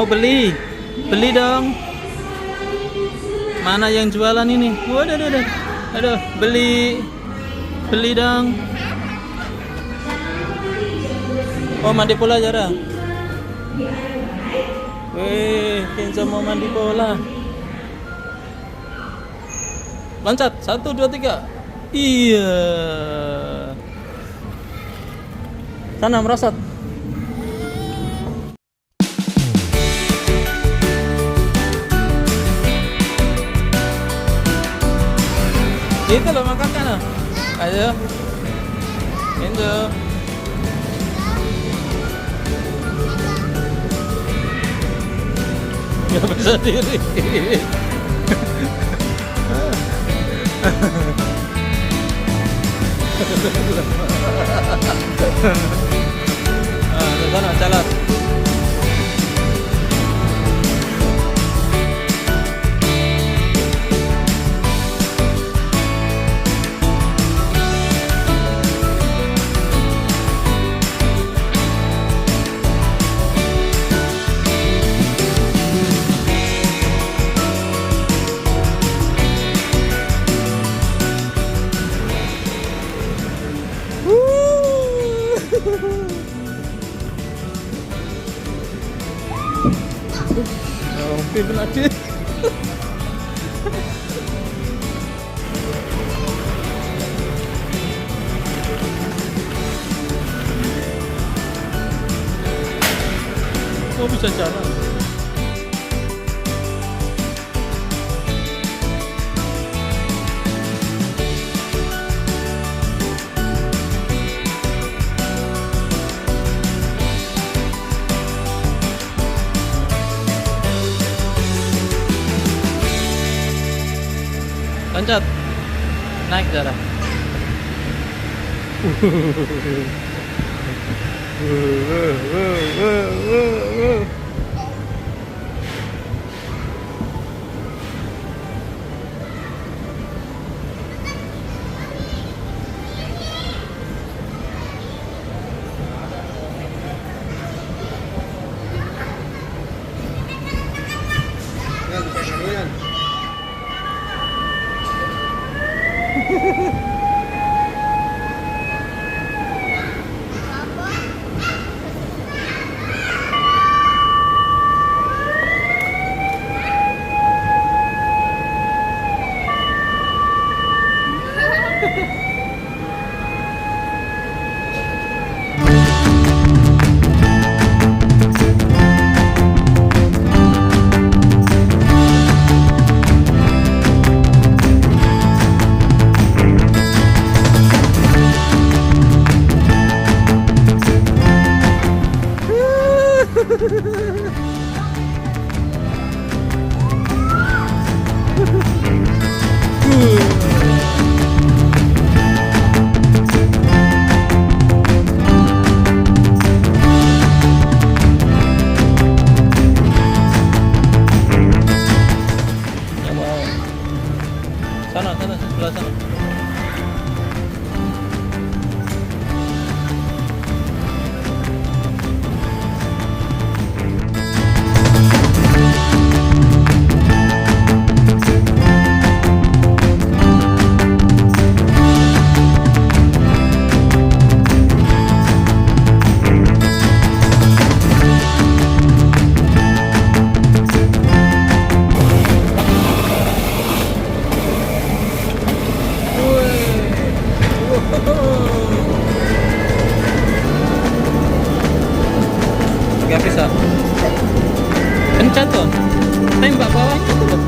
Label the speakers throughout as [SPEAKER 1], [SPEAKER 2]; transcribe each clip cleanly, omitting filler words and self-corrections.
[SPEAKER 1] Mau beli? Beli dong. Mana yang jualan ini? Waduh, aduh, aduh, beli dong. Oh, mandi bola Zara. Wih, Kenzo mau mandi bola. Loncat, 1, 2, 3. Iya. Sana merosot. Itu loh makannya loh. Ayo. Kenzo. Gak bisa diri. Sana jalan. Oke, lagi. Oh, bisa jalan. Loncat. Naik Zara. Sana, sebelah sana. Gak bisa. Pencet tuh. Tembak bawahnya tuh loh.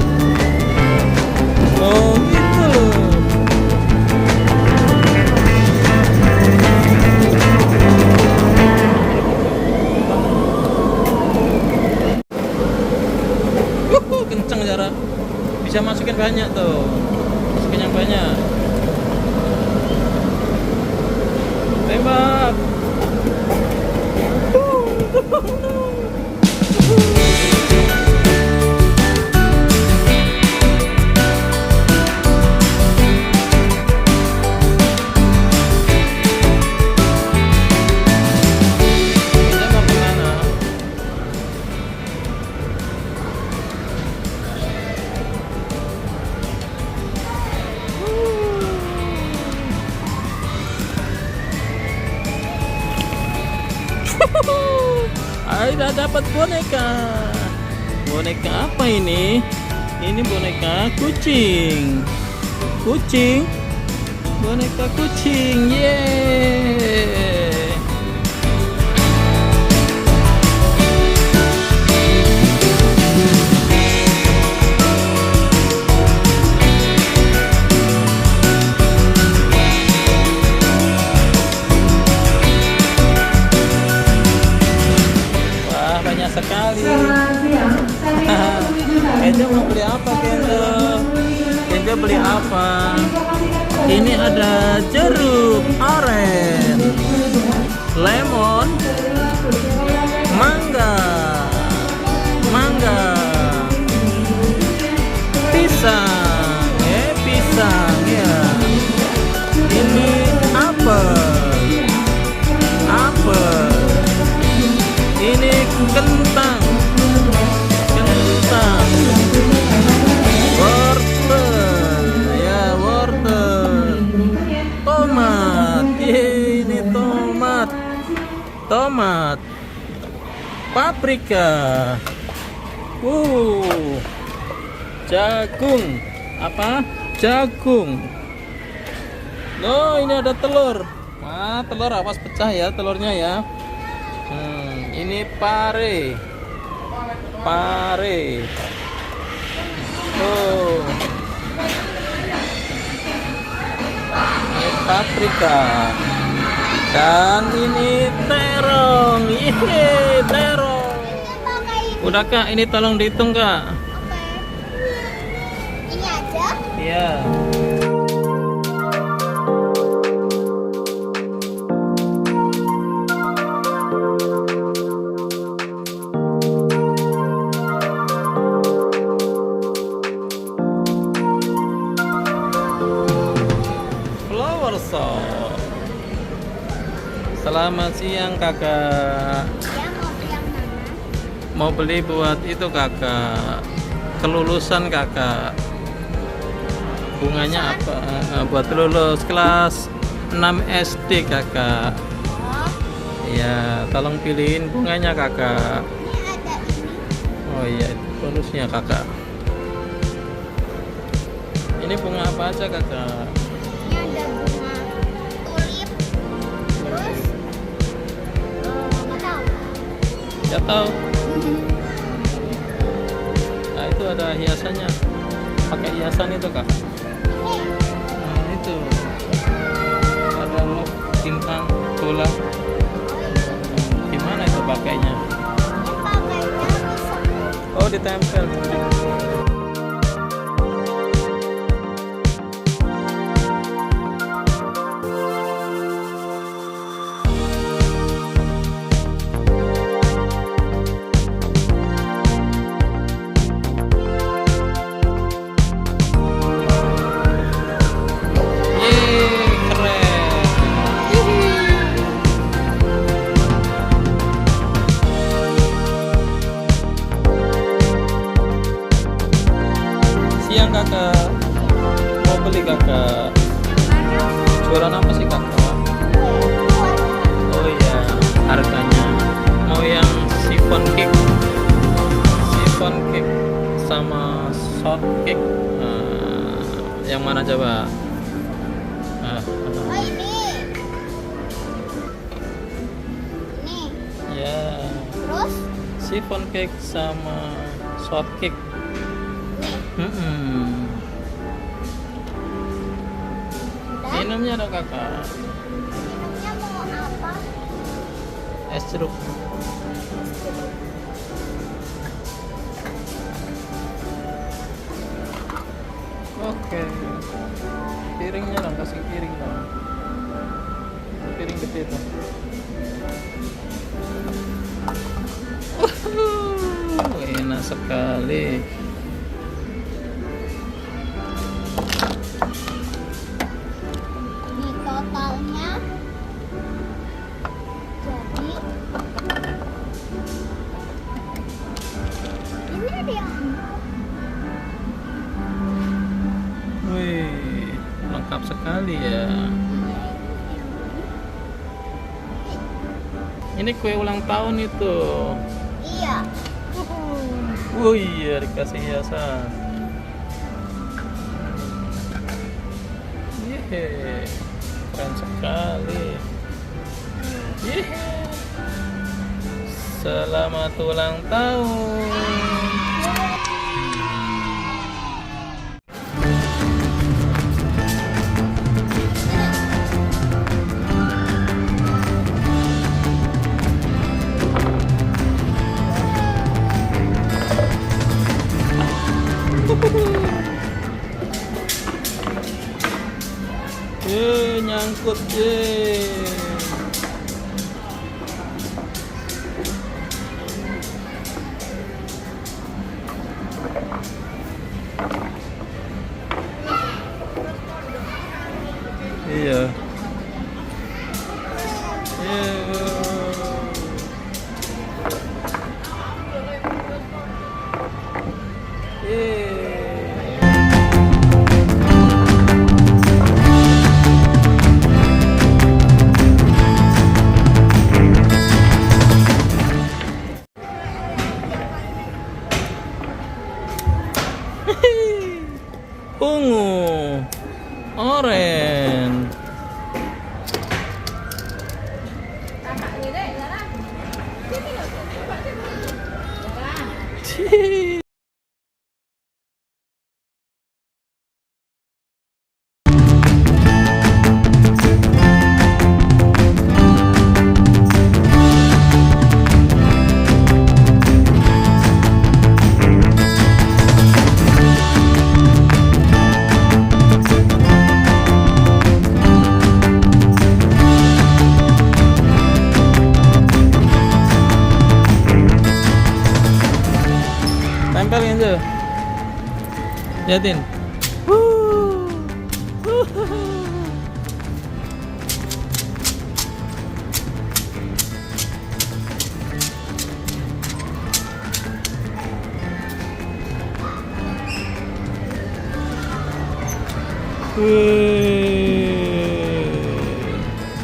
[SPEAKER 1] Oh gitu loh. Kenceng Zara. Bisa masukin banyak tuh. Masukin yang banyak. Tembak. sudah dapat boneka. Boneka apa ini? Ini boneka kucing. Kucing. Boneka kucing. Yeay. Wah, banyak sekali. Kenzo mau beli apa, Kenzo? Kenzo beli apa? Ini ada jeruk aren, lemon, mangga, pisang, pisang ya. Ini apel, ini kentang, wortel, ya wortel, tomat, ini tomat, paprika, jagung, jagung. Loh, ini ada telur. Wah, telur awas pecah ya telurnya ya. Ini pare. Ini paprika. Dan ini terong. Terong. Udah Kak, ini tolong dihitung Kak.
[SPEAKER 2] Ini aja?
[SPEAKER 1] Iya. Selamat siang Kakak.
[SPEAKER 2] Ya, mau yang mana?
[SPEAKER 1] Mau beli buat itu Kakak, kelulusan Kakak. Bunganya apa? Buat lulus kelas 6 SD Kakak. Ya, tolong pilihin bunganya Kakak.
[SPEAKER 2] Ini ada ini.
[SPEAKER 1] Oh iya, itu bonusnya Kakak. Ini bunga apa aja Kakak?
[SPEAKER 2] Ini ada bunga tulip. Terus nggak tahu.
[SPEAKER 1] Ya tahu. Nah, itu ada hiasannya. Pakai hiasan itu Kak. Nah, itu. Ada love bintang bola. Gimana itu pakainya?
[SPEAKER 2] Ini pakainya bisa.
[SPEAKER 1] Oh, ditempel. Siang Kakak, mau beli Kakak. Jualan apa sih Kakak? Oh iya, harganya mau yang chiffon cake sama short cake. Yang mana coba?
[SPEAKER 2] Oh, ini. Ini.
[SPEAKER 1] Ya,
[SPEAKER 2] Terus
[SPEAKER 1] chiffon cake sama short cake.
[SPEAKER 2] ini. Udah.
[SPEAKER 1] Minumnya dong Kakak.
[SPEAKER 2] Minumnya mau apa?
[SPEAKER 1] Es jeruk. Oke. Piringnya dong, kasih piring dong. Piring gede tuh. Enak sekali.
[SPEAKER 2] Ini totalnya jadi ini ada yang
[SPEAKER 1] Wih, lengkap sekali ya. Ini kue ulang tahun itu.
[SPEAKER 2] ya?
[SPEAKER 1] Oh iya, dikasih hiasan. Yeay, keren sekali. Yeay. Selamat ulang tahun. Nyangkut iya. Ungu, oranye. Tempelin tuh, liatin.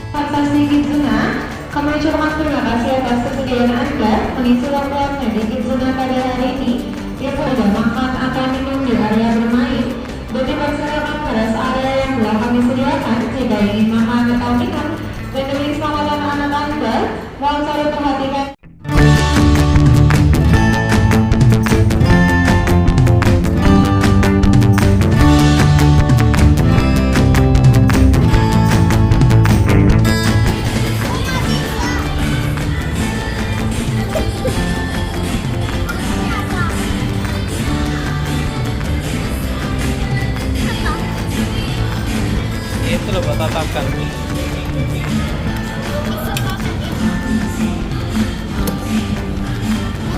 [SPEAKER 3] Transaksi Kizuna, kami ucapkan terima kasih atas kesediaan Anda mengisi waktu di Kizuna pada hari ini. Yang ada makan atau minum di area bermain dan dipersilakan pada area yang telah kami sediakan jika ingin makan atau minum. Dan demi keselamatan anak Anda, mohon selalu perhatikan.
[SPEAKER 1] Itu loh buat tatakan.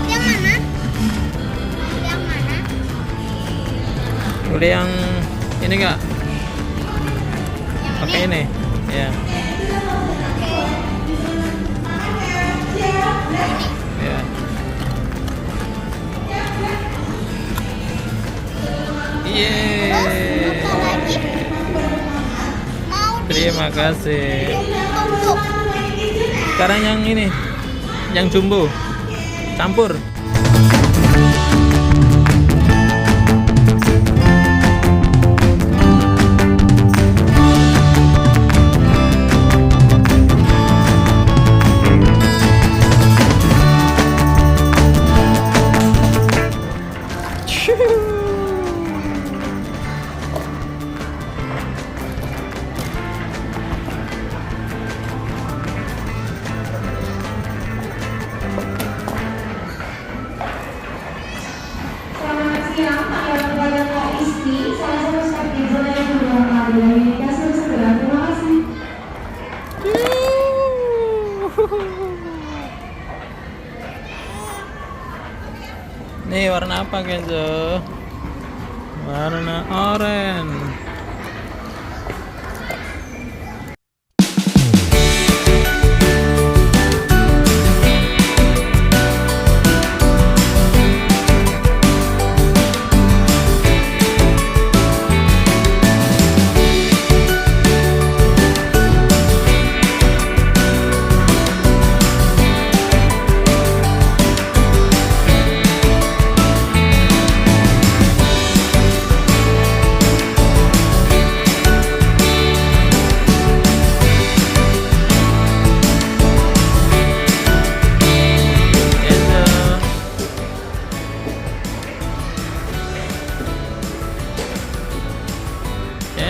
[SPEAKER 2] Yang mana? Yang mana?
[SPEAKER 1] Udah yang ini enggak? Pakai ini. Ya. Ya. Yeay.
[SPEAKER 2] Buka lagi. Mau
[SPEAKER 1] Terima kasih.
[SPEAKER 2] ditutup.
[SPEAKER 1] Sekarang yang ini, yang jumbo, campur.
[SPEAKER 3] Selamat siang, akhirnya kepada Kak Isti, salah satu staf Kizuna yang sudah hadir dari Kasih segera. Terima kasih.
[SPEAKER 1] Nih warna apa Kenzo? Warna oranye.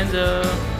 [SPEAKER 1] Enzo.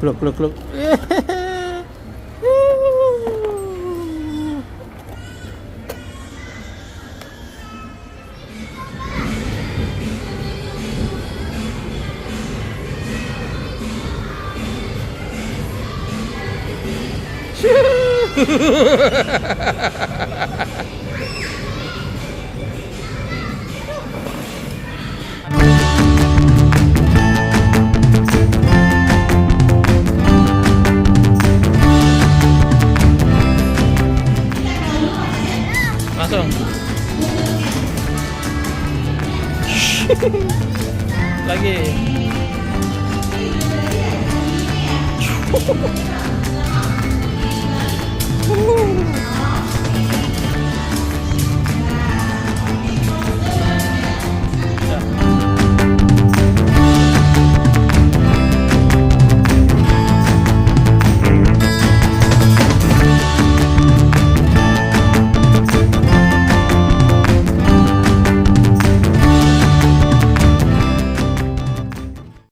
[SPEAKER 1] Peluk, peluk, peluk. Langsung. Lagi.